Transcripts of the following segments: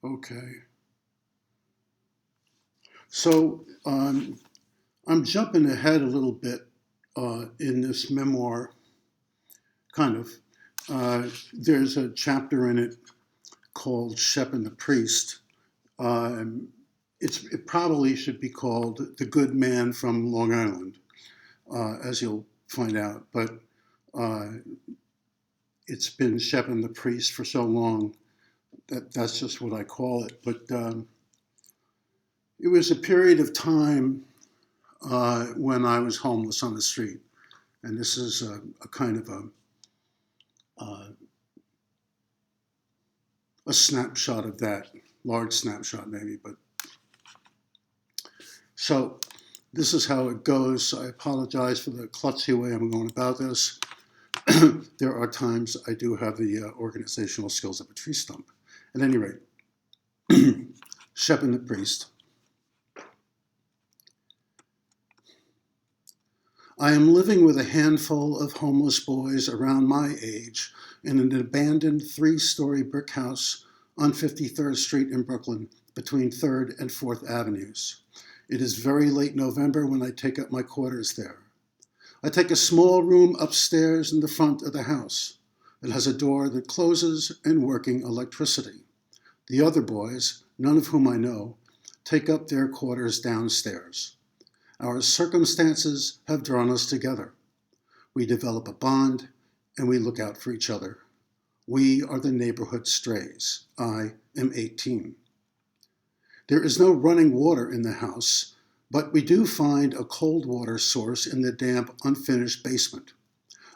Okay. So I'm jumping ahead a little bit in this memoir, kind of. There's a chapter in it called Shep and the Priest. Um, it probably should be called The Good Man from Long Island, as you'll find out. But uh, it's been Shep and the Priest for so long that that's just what I call it. But it was a period of time when I was homeless on the street. And this is a kind of uh, a snapshot of that, large snapshot maybe. But so this is how it goes. I apologize for the klutzy way I'm going about this. There are times I do have the organizational skills of a tree stump. At any rate, Shep and the Priest. I am living with a handful of homeless boys around my age in an abandoned 3-story brick house on 53rd Street in Brooklyn between 3rd and 4th Avenues. It is very late November when I take up my quarters there. I take a small room upstairs in the front of the house. It has a door that closes and working electricity. The other boys, none of whom I know, take up their quarters downstairs. Our circumstances have drawn us together. We develop a bond and we look out for each other. We are the neighborhood strays. I am 18. There is no running water in the house, but we do find a cold water source in the damp, unfinished basement.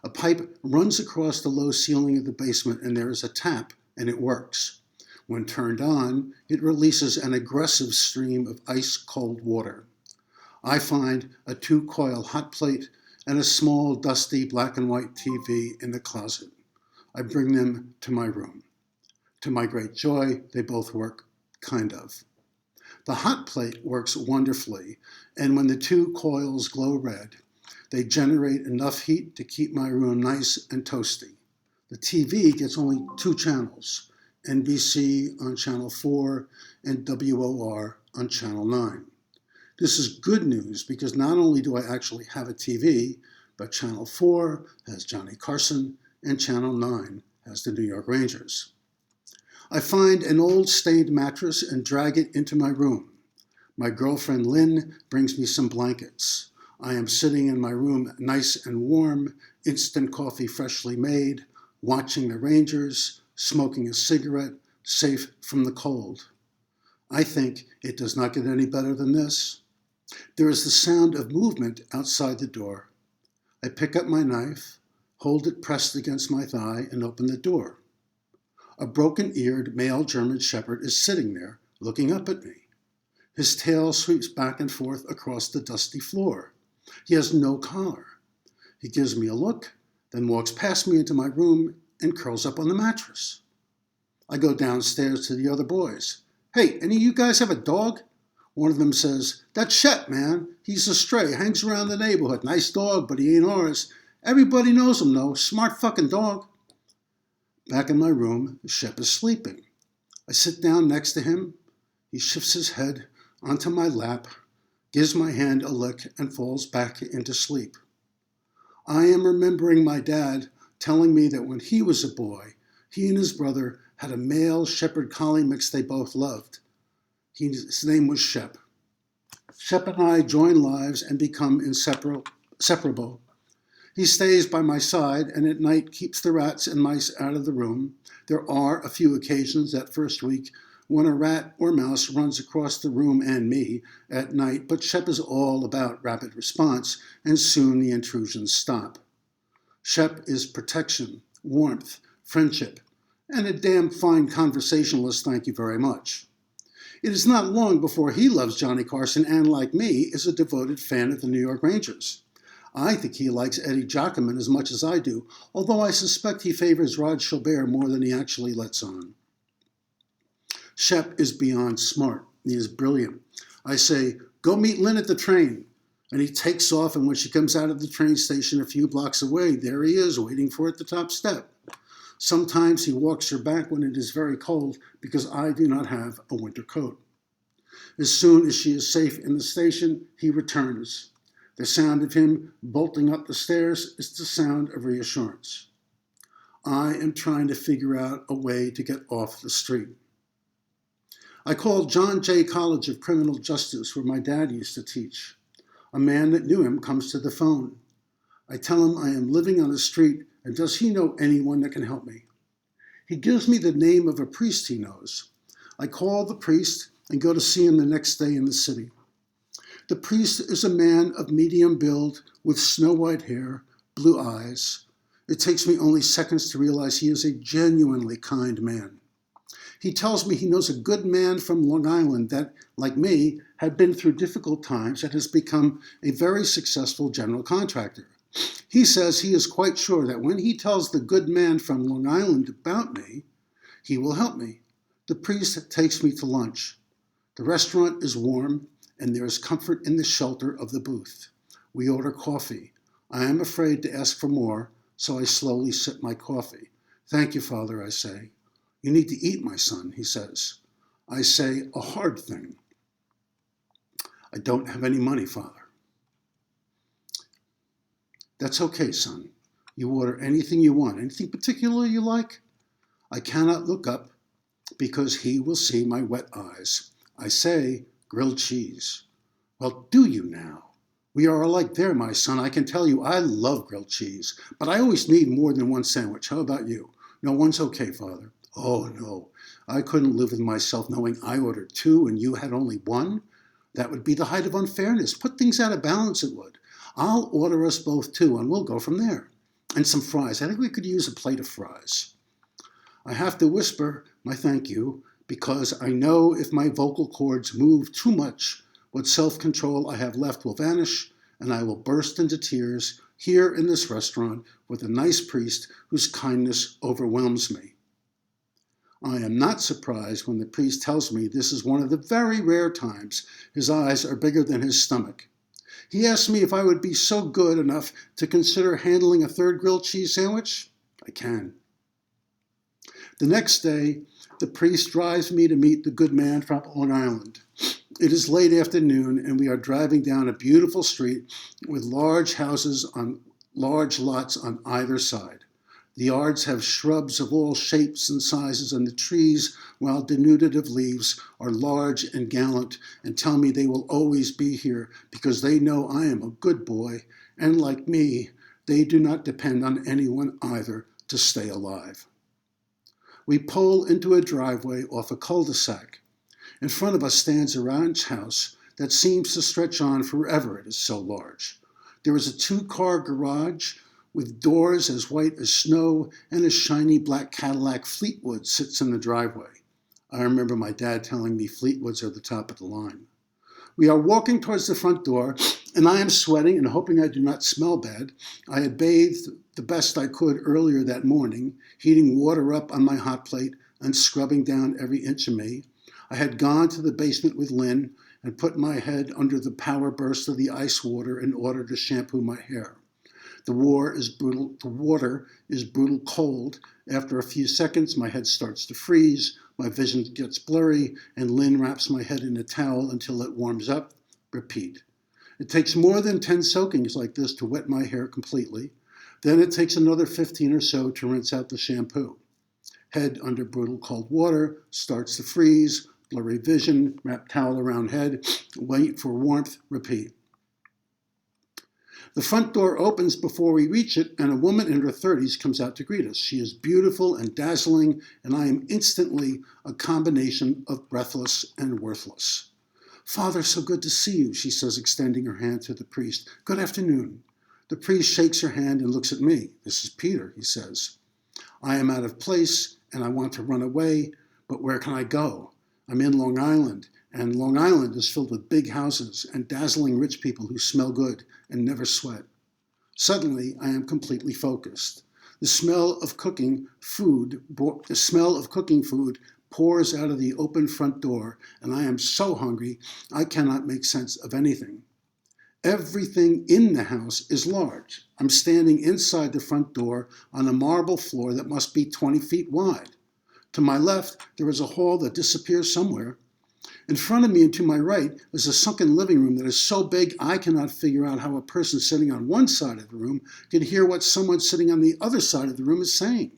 A pipe runs across the low ceiling of the basement and there is a tap and it works. When turned on, it releases an aggressive stream of ice-cold water. I find a 2-coil hot plate and a small, dusty black and white TV in the closet. I bring them to my room. To my great joy, they both work, kind of. The hot plate works wonderfully, and when the 2 coils glow red, they generate enough heat to keep my room nice and toasty. The TV gets only 2 channels, NBC on channel 4 and WOR on channel 9. This is good news because not only do I actually have a TV, but channel 4 has Johnny Carson and channel 9 has the New York Rangers. I find an old stained mattress and drag it into my room. My girlfriend Lynn brings me some blankets. I am sitting in my room nice and warm, instant coffee freshly made, watching the Rangers, smoking a cigarette, safe from the cold. I think it does not get any better than this. There is the sound of movement outside the door. I pick up my knife, hold it pressed against my thigh, and open the door. A broken-eared male German shepherd is sitting there, looking up at me. His tail sweeps back and forth across the dusty floor. He has no collar. He gives me a look, then walks past me into my room and curls up on the mattress. I go downstairs to the other boys. Hey, any of you guys have a dog? One of them says, that's Shep, man. He's a stray, hangs around the neighborhood. Nice dog, but he ain't ours. Everybody knows him, though. Smart fucking dog. Back in my room, Shep is sleeping. I sit down next to him. He shifts his head onto my lap, gives my hand a lick, and falls back into sleep. I am remembering my dad telling me that when he was a boy, he and his brother had a male shepherd collie mix they both loved. His name was Shep. Shep and I join lives and become inseparable. He stays by my side and at night keeps the rats and mice out of the room. There are a few occasions that first week when a rat or mouse runs across the room and me at night, but Shep is all about rapid response, and soon the intrusions stop. Shep is protection, warmth, friendship, and a damn fine conversationalist, thank you very much. It is not long before he loves Johnny Carson and, like me, is a devoted fan of the New York Rangers. I think he likes Eddie Jockman as much as I do, although I suspect he favors Rod Schobert more than he actually lets on. Shep is beyond smart. He is brilliant. I say, go meet Lynn at the train. And he takes off, and when she comes out of the train station a few blocks away, there he is, waiting for her at the top step. Sometimes he walks her back when it is very cold because I do not have a winter coat. As soon as she is safe in the station, he returns. The sound of him bolting up the stairs is the sound of reassurance. I am trying to figure out a way to get off the street. I called John Jay College of Criminal Justice, where my dad used to teach. A man that knew him comes to the phone. I tell him I am living on the street and does he know anyone that can help me? He gives me the name of a priest he knows. I call the priest and go to see him the next day in the city. The priest is a man of medium build with snow-white hair, blue eyes. It takes me only seconds to realize he is a genuinely kind man. He tells me he knows a good man from Long Island that, like me, had been through difficult times and has become a very successful general contractor. He says he is quite sure that when he tells the good man from Long Island about me, he will help me. The priest takes me to lunch. The restaurant is warm, and there is comfort in the shelter of the booth. We order coffee. I am afraid to ask for more, so I slowly sip my coffee. Thank you, Father, I say. You need to eat, my son, he says. I say a hard thing. I don't have any money, Father. That's okay, son. You order anything you want. Anything particular you like? I cannot look up because he will see my wet eyes. I say, grilled cheese. Well, do you now? We are alike there, my son. I can tell you I love grilled cheese, but I always need more than one sandwich. How about you? No, one's okay, Father. Oh, no. I couldn't live with myself knowing I ordered two and you had only one. That would be the height of unfairness. Put things out of balance, it would. I'll order us both two and we'll go from there. And some fries. I think we could use a plate of fries. I have to whisper my thank you because I know if my vocal cords move too much, what self-control I have left will vanish and I will burst into tears here in this restaurant with a nice priest whose kindness overwhelms me. I am not surprised when the priest tells me this is one of the very rare times his eyes are bigger than his stomach. He asks me if I would be so good enough to consider handling a third grilled cheese sandwich. I can. The next day, the priest drives me to meet the good man from Long Island. It is late afternoon, and we are driving down a beautiful street with large houses on large lots on either side. The yards have shrubs of all shapes and sizes, and the trees, while denuded of leaves, are large and gallant and tell me they will always be here because they know I am a good boy, and like me, they do not depend on anyone either to stay alive. We pull into a driveway off a cul-de-sac. In front of us stands a ranch house that seems to stretch on forever, it is so large. There is a two-car garage with doors as white as snow, and a shiny black Cadillac Fleetwood sits in the driveway. I remember my dad telling me Fleetwoods are the top of the line. We are walking towards the front door, and I am sweating and hoping I do not smell bad. I had bathed the best I could earlier that morning, heating water up on my hot plate and scrubbing down every inch of me. I had gone to the basement with Lynn and put my head under the power burst of the ice water in order to shampoo my hair. The water is brutal cold. After a few seconds, my head starts to freeze, my vision gets blurry, and Lynn wraps my head in a towel until it warms up. Repeat. It takes more than 10 soakings like this to wet my hair completely. Then it takes another 15 or so to rinse out the shampoo. Head under brutal cold water, starts to freeze, blurry vision, wrap towel around head, wait for warmth, repeat. The front door opens before we reach it, and a woman in her 30s comes out to greet us. She is beautiful and dazzling, and I am instantly a combination of breathless and worthless. Father, so good to see you, she says, extending her hand to the priest. Good afternoon. The priest shakes her hand and looks at me. This is Peter, he says. I am out of place, and I want to run away, but where can I go? I'm in Long Island, and Long Island is filled with big houses and dazzling rich people who smell good and never sweat. Suddenly, I am completely focused. The smell of cooking food pours out of the open front door, and I am so hungry I cannot make sense of anything. Everything in the house is large. I'm standing inside the front door on a marble floor that must be 20 feet wide. To my left, there is a hall that disappears somewhere. In front of me and to my right is a sunken living room that is so big I cannot figure out how a person sitting on one side of the room can hear what someone sitting on the other side of the room is saying.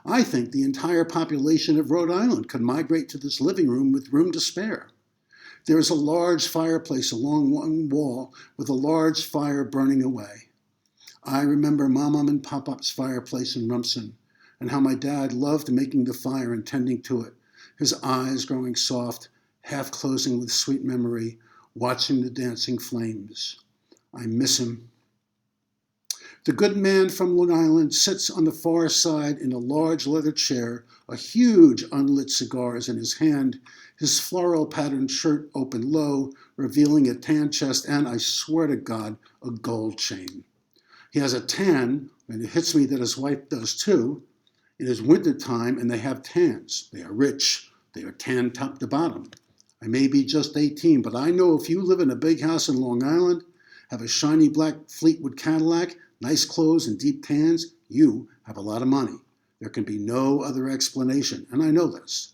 I think the entire population of Rhode Island could migrate to this living room with room to spare. There is a large fireplace along one wall with a large fire burning away. I remember Mom and Pop-Up's fireplace in Rumson and how my dad loved making the fire and tending to it, his eyes growing soft, half closing with sweet memory, watching the dancing flames. I miss him. The good man from Long Island sits on the far side in a large leather chair, a huge unlit cigar is in his hand, his floral patterned shirt open low, revealing a tan chest and, I swear to God, a gold chain. He has a tan, and it hits me that his wife does too. It is winter time and they have tans. They are rich. They are tan top to bottom. I may be just 18, but I know if you live in a big house in Long Island, have a shiny black Fleetwood Cadillac, nice clothes and deep tans, you have a lot of money. There can be no other explanation, and I know this.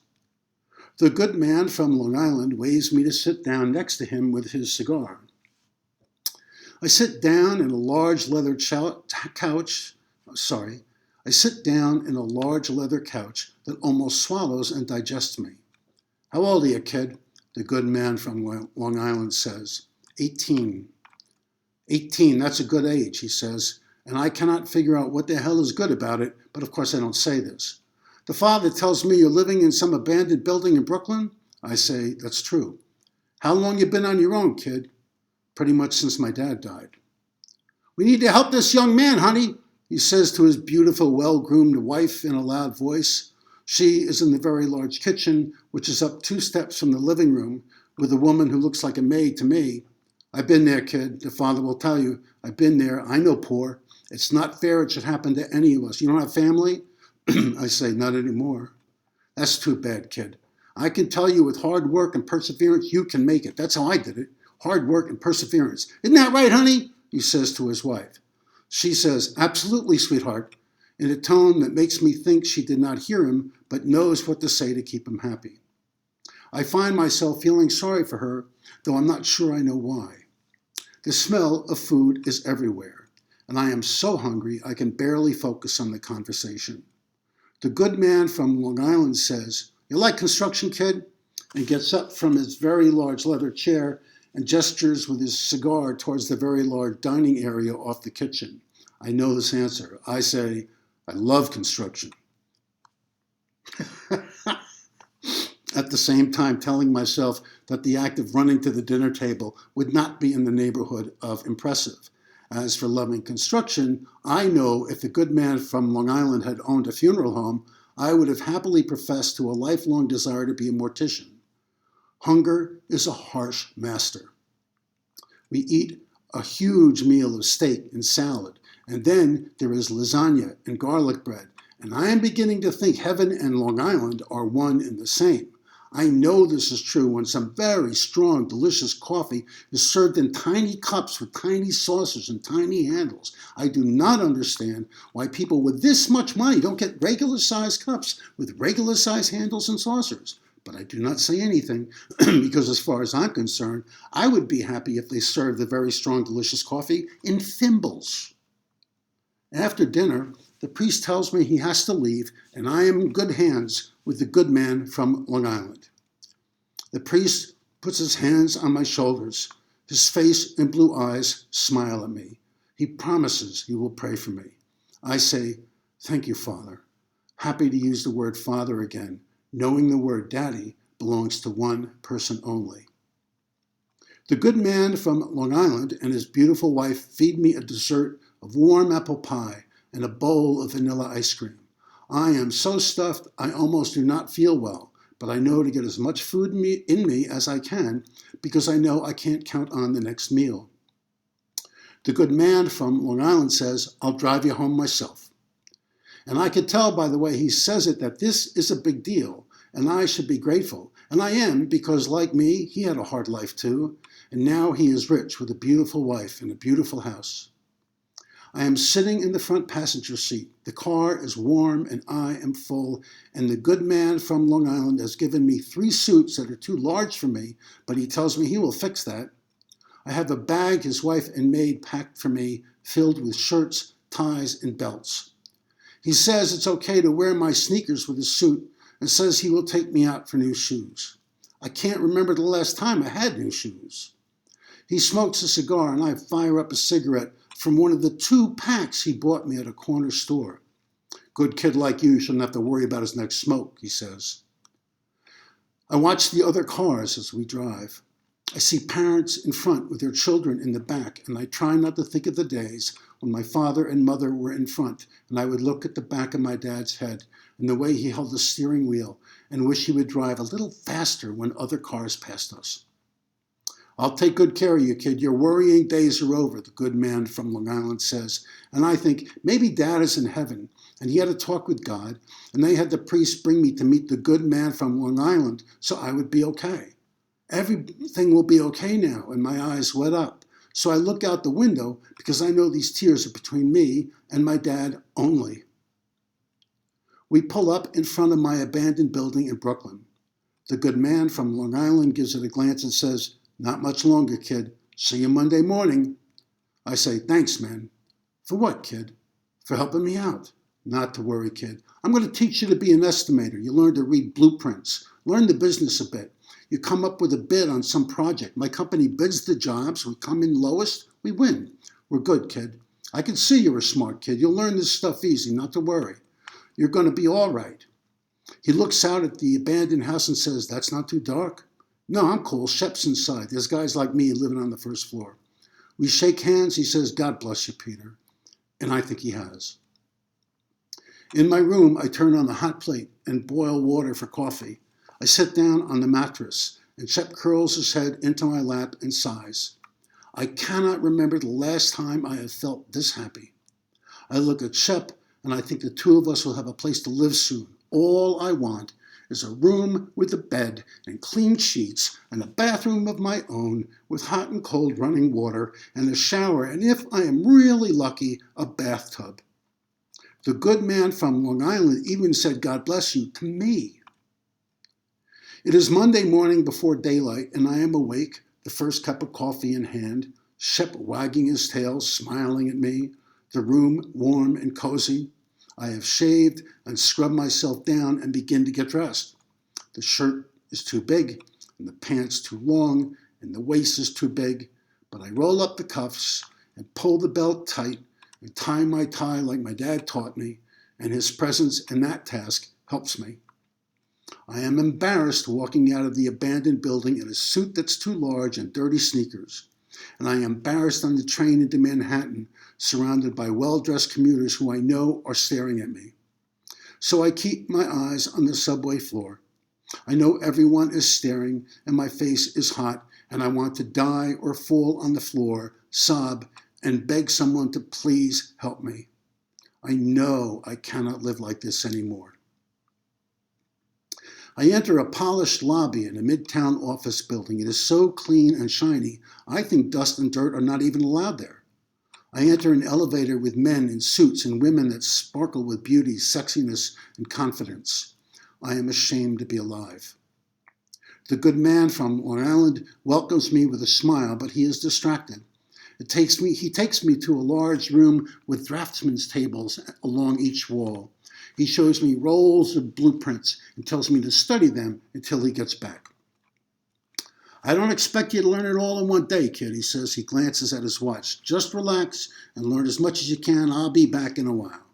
The good man from Long Island waves me to sit down next to him with his cigar. I sit down in a large leather couch that almost swallows and digests me. How old are you, kid? The good man from Long Island says. 18. 18, that's a good age, he says, and I cannot figure out what the hell is good about it, but of course I don't say this. The father tells me you're living in some abandoned building in Brooklyn? I say, that's true. How long you been on your own, kid? Pretty much since my dad died. We need to help this young man, honey, he says to his beautiful, well-groomed wife in a loud voice. She is in the very large kitchen, which is up 2 steps from the living room, with a woman who looks like a maid to me. I've been there, kid. The father will tell you. I've been there. I know poor. It's not fair it should happen to any of us. You don't have family? I say, not anymore. That's too bad, kid. I can tell you with hard work and perseverance, you can make it. That's how I did it. Hard work and perseverance. Isn't that right, honey? He says to his wife. She says, absolutely, sweetheart, in a tone that makes me think she did not hear him, but knows what to say to keep him happy. I find myself feeling sorry for her, though I'm not sure I know why. The smell of food is everywhere, and I am so hungry I can barely focus on the conversation. The good man from Long Island says, you like construction, kid? And gets up from his very large leather chair and gestures with his cigar towards the very large dining area off the kitchen. I know this answer. I say, I love construction. At the same time telling myself that the act of running to the dinner table would not be in the neighborhood of impressive. As for loving construction, I know if the good man from Long Island had owned a funeral home, I would have happily professed to a lifelong desire to be a mortician. Hunger is a harsh master. We eat a huge meal of steak and salad, and then there is lasagna and garlic bread, and I am beginning to think heaven and Long Island are one and the same. I know this is true when some very strong, delicious coffee is served in tiny cups with tiny saucers and tiny handles. I do not understand why people with this much money don't get regular-sized cups with regular-sized handles and saucers. But I do not say anything because as far as I'm concerned, I would be happy if they served the very strong, delicious coffee in thimbles. After dinner, the priest tells me he has to leave, and I am in good hands with the good man from Long Island. The priest puts his hands on my shoulders. His face and blue eyes smile at me. He promises he will pray for me. I say, thank you, Father. Happy to use the word Father again, knowing the word Daddy belongs to one person only. The good man from Long Island and his beautiful wife feed me a dessert of warm apple pie and a bowl of vanilla ice cream. I am so stuffed I almost do not feel well, but I know to get as much food in me as I can because I know I can't count on the next meal. The good man from Long Island says, I'll drive you home myself. And I could tell by the way he says it that this is a big deal, and I should be grateful. And I am, because like me, he had a hard life too. and now he is rich with a beautiful wife and a beautiful house. I am sitting in the front passenger seat. The car is warm and I am full, and the good man from Long Island has given me 3 suits that are too large for me, but he tells me he will fix that. I have a bag his wife and maid packed for me, filled with shirts, ties, and belts. He says it's okay to wear my sneakers with his suit and says he will take me out for new shoes. I can't remember the last time I had new shoes. He smokes a cigar and I fire up a cigarette from one of the 2 packs he bought me at a corner store. Good kid like you shouldn't have to worry about his next smoke, he says. I watch the other cars as we drive. I see parents in front with their children in the back, and I try not to think of the days when my father and mother were in front, and I would look at the back of my dad's head and the way he held the steering wheel and wish he would drive a little faster when other cars passed us. I'll take good care of you, kid. Your worrying days are over, the good man from Long Island says. And I think, maybe Dad is in heaven, and he had a talk with God, and they had the priest bring me to meet the good man from Long Island so I would be okay. Everything will be okay now, and my eyes wet up. So I look out the window because I know these tears are between me and my dad only. We pull up in front of my abandoned building in Brooklyn. The good man from Long Island gives it a glance and says, "Not much longer, kid. See you Monday morning." I say, "Thanks, man." "For what, kid?" "For helping me out." "Not to worry, kid. I'm going to teach you to be an estimator. You learn to read blueprints. Learn the business a bit. You come up with a bid on some project. My company bids the jobs. We come in lowest. We win. We're good, kid. I can see you're a smart kid. You'll learn this stuff easy. Not to worry. You're going to be all right." He looks out at the abandoned house and says, "That's not too dark." "No, I'm cool. Shep's inside. There's guys like me living on the first floor." We shake hands. He says, "God bless you, Peter." And I think he has. In my room, I turn on the hot plate and boil water for coffee. I sit down on the mattress, and Shep curls his head into my lap and sighs. I cannot remember the last time I have felt this happy. I look at Shep, and I think the 2 of us will have a place to live soon. All I want is a room with a bed and clean sheets and a bathroom of my own with hot and cold running water and a shower, and if I am really lucky, a bathtub. The good man from Long Island even said, "God bless you," to me. It is Monday morning before daylight, and I am awake, the first cup of coffee in hand, Shep wagging his tail, smiling at me, the room warm and cozy. I have shaved and scrubbed myself down and begin to get dressed. The shirt is too big, and the pants too long, and the waist is too big, but I roll up the cuffs and pull the belt tight and tie my tie like my dad taught me, and his presence in that task helps me. I am embarrassed walking out of the abandoned building in a suit that's too large and dirty sneakers, and I am embarrassed on the train into Manhattan, surrounded by well-dressed commuters who I know are staring at me. So I keep my eyes on the subway floor. I know everyone is staring, and my face is hot, and I want to die or fall on the floor, sob, and beg someone to please help me. I know I cannot live like this anymore. I enter a polished lobby in a midtown office building. It is so clean and shiny, I think dust and dirt are not even allowed there. I enter an elevator with men in suits and women that sparkle with beauty, sexiness, and confidence. I am ashamed to be alive. The good man from Long Island welcomes me with a smile, but he is distracted. He takes me to a large room with draftsmen's tables along each wall. He shows me rolls of blueprints and tells me to study them until he gets back. "I don't expect you to learn it all in one day, kid," he says. He glances at his watch. "Just relax and learn as much as you can. I'll be back in a while."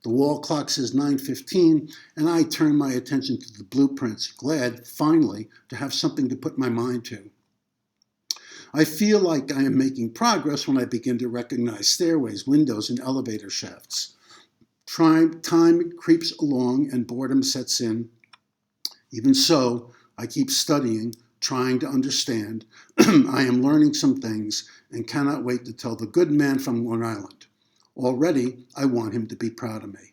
The wall clock says 9:15, and I turn my attention to the blueprints, glad, finally, to have something to put my mind to. I feel like I am making progress when I begin to recognize stairways, windows, and elevator shafts. Time creeps along and boredom sets in. Even so, I keep studying, trying to understand. I am learning some things and cannot wait to tell the good man from Long Island. Already, I want him to be proud of me.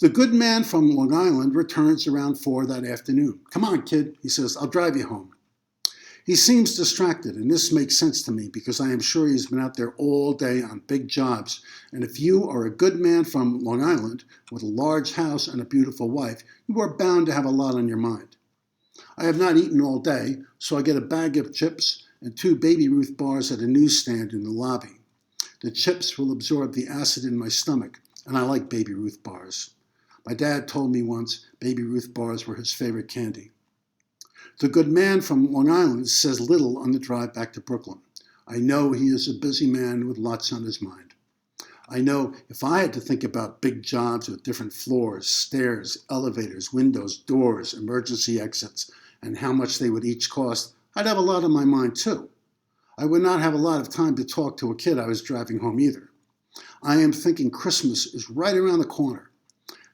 The good man from Long Island returns around 4 that afternoon. "Come on, kid," he says. "I'll drive you home." He seems distracted, and this makes sense to me because I am sure he's been out there all day on big jobs. And if you are a good man from Long Island with a large house and a beautiful wife, you are bound to have a lot on your mind. I have not eaten all day, so I get a bag of chips and 2 Baby Ruth bars at a newsstand in the lobby. The chips will absorb the acid in my stomach, and I like Baby Ruth bars. My dad told me once Baby Ruth bars were his favorite candy. The good man from Long Island says little on the drive back to Brooklyn. I know he is a busy man with lots on his mind. I know if I had to think about big jobs with different floors, stairs, elevators, windows, doors, emergency exits, and how much they would each cost, I'd have a lot on my mind too. I would not have a lot of time to talk to a kid I was driving home either. I am thinking Christmas is right around the corner,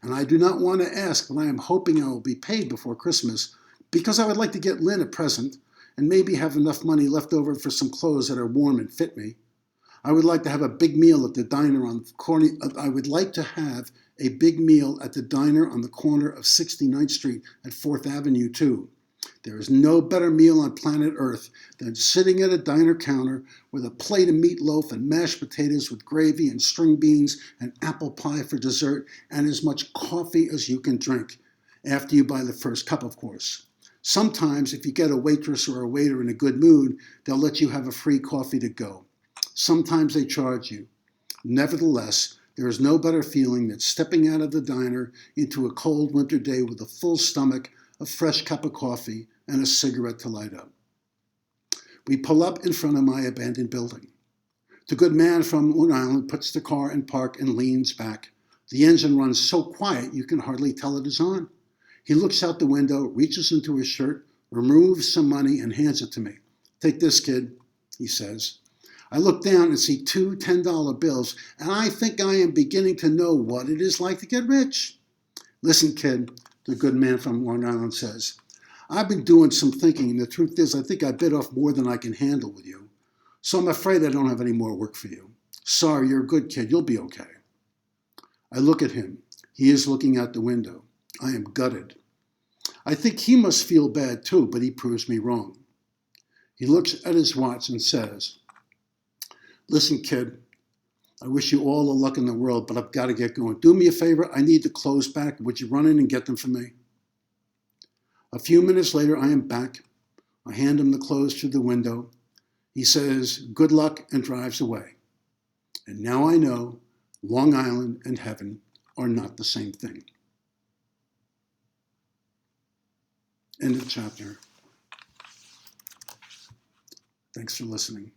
and I do not want to ask, but I am hoping I will be paid before Christmas because I would like to get Lynn a present and maybe have enough money left over for some clothes that are warm and fit me. I would like to have a big meal at the diner on the corner. I would like to have a big meal at the diner on the corner of 69th Street at 4th Avenue too. There is no better meal on planet Earth than sitting at a diner counter with a plate of meatloaf and mashed potatoes with gravy and string beans and apple pie for dessert and as much coffee as you can drink, after you buy the first cup, of course. Sometimes, if you get a waitress or a waiter in a good mood, they'll let you have a free coffee to go. Sometimes they charge you. Nevertheless, there is no better feeling than stepping out of the diner into a cold winter day with a full stomach, a fresh cup of coffee, and a cigarette to light up. We pull up in front of my abandoned building. The good man from Long Island puts the car in park and leans back. The engine runs so quiet you can hardly tell it is on. He looks out the window, reaches into his shirt, removes some money, and hands it to me. "Take this, kid," he says. I look down and see 2 $10 bills, and I think I am beginning to know what it is like to get rich. "Listen, kid," the good man from Long Island says. "I've been doing some thinking, and the truth is I think I bit off more than I can handle with you. So I'm afraid I don't have any more work for you. Sorry, you're a good kid. You'll be okay." I look at him. He is looking out the window. I am gutted. I think he must feel bad too, but he proves me wrong. He looks at his watch and says, "Listen, kid, I wish you all the luck in the world, but I've got to get going. Do me a favor, I need the clothes back. Would you run in and get them for me?" A few minutes later, I am back. I hand him the clothes through the window. He says, "Good luck," and drives away. And now I know Long Island and heaven are not the same thing. End of chapter. Thanks for listening.